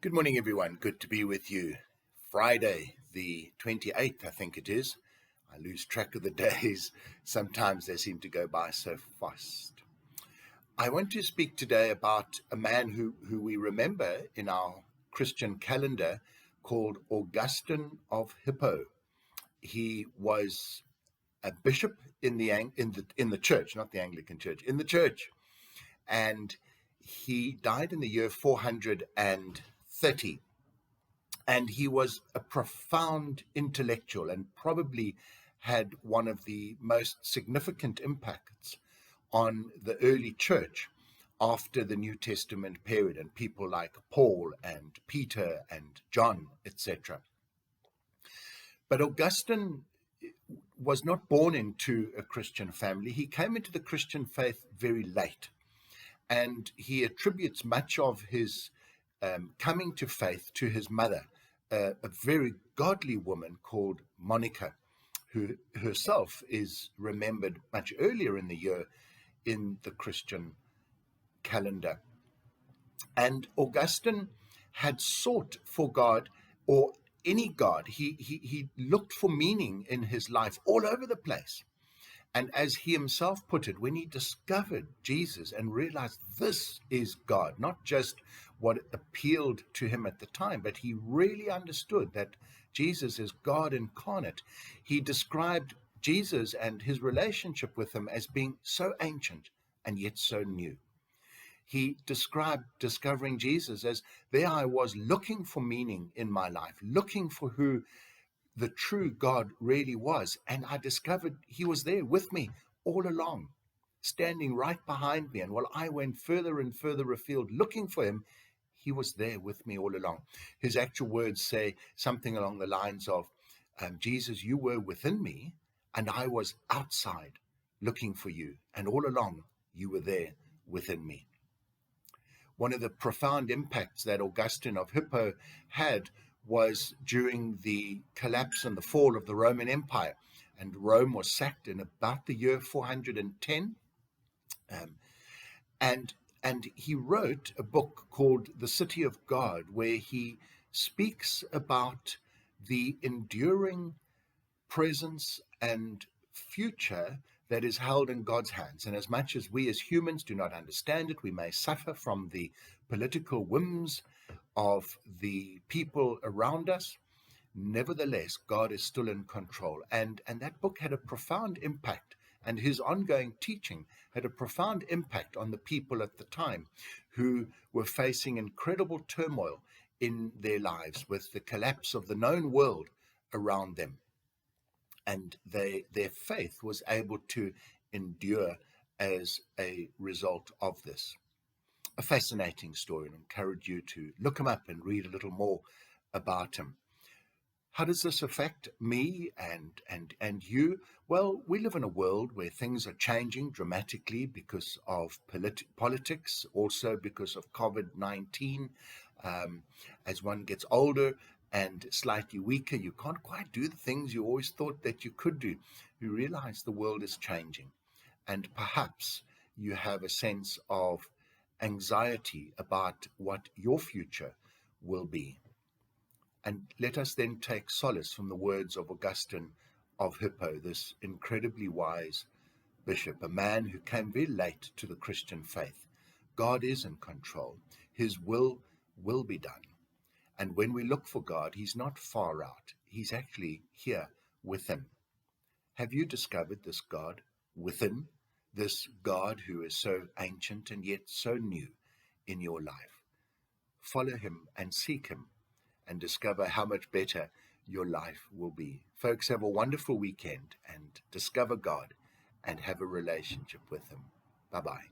Good morning, everyone. Good to be with you. Friday, the 28th, I think it is. I lose track of the days. Sometimes they seem to go by so fast. I want to speak today about a man who we remember in our Christian calendar called Augustine of Hippo. He was a bishop in the church, not the Anglican Church, in the church, and he died in the year 430. And he was a profound intellectual and probably had one of the most significant impacts on the early church after the New Testament period, and people like Paul and Peter and John, etc. But Augustine was not born into a Christian family. He came into the Christian faith very late, and he attributes much of his coming to faith to his mother, a very godly woman called Monica, who herself is remembered much earlier in the year in the Christian calendar. And Augustine had sought for God, or any God. He looked for meaning in his life all over the place. And as he himself put it, when he discovered Jesus and realized this is God, not just what appealed to him at the time, but he really understood that Jesus is God incarnate, he described Jesus and his relationship with him as being so ancient and yet so new. He described discovering Jesus as, there I was looking for meaning in my life, looking for who the true God really was. And I discovered he was there with me all along, standing right behind me. And while I went further and further afield looking for him, he was there with me all along. His actual words say something along the lines of, Jesus, you were within me and I was outside looking for you. And all along you were there within me. One of the profound impacts that Augustine of Hippo had was during the collapse and the fall of the Roman Empire. And Rome was sacked in about the year 410. And he wrote a book called The City of God, where he speaks about the enduring presence and future that is held in God's hands. And as much as we as humans do not understand it, we may suffer from the political whims of the people around us, nevertheless, God is still in control. And that book had a profound impact, and his ongoing teaching had a profound impact on the people at the time who were facing incredible turmoil in their lives with the collapse of the known world around them. And their faith was able to endure as a result of this. A fascinating story, and I encourage you to look him up and read a little more about him. How does this affect me and you? Well, we live in a world where things are changing dramatically because of politics, also because of COVID-19. As one gets older and slightly weaker, you can't quite do the things you always thought that you could do. You realize the world is changing, and perhaps you have a sense of anxiety about what your future will be. And let us then take solace from the words of Augustine of Hippo, this incredibly wise bishop, a man who came very late to the Christian faith. God is in control. His will be done. And when we look for God, he's not far out. He's actually here within. Have you discovered this God within? This God who is so ancient and yet so new in your life? Follow him and seek him, and discover how much better your life will be. Folks, have a wonderful weekend and discover God and have a relationship with him. Bye-bye.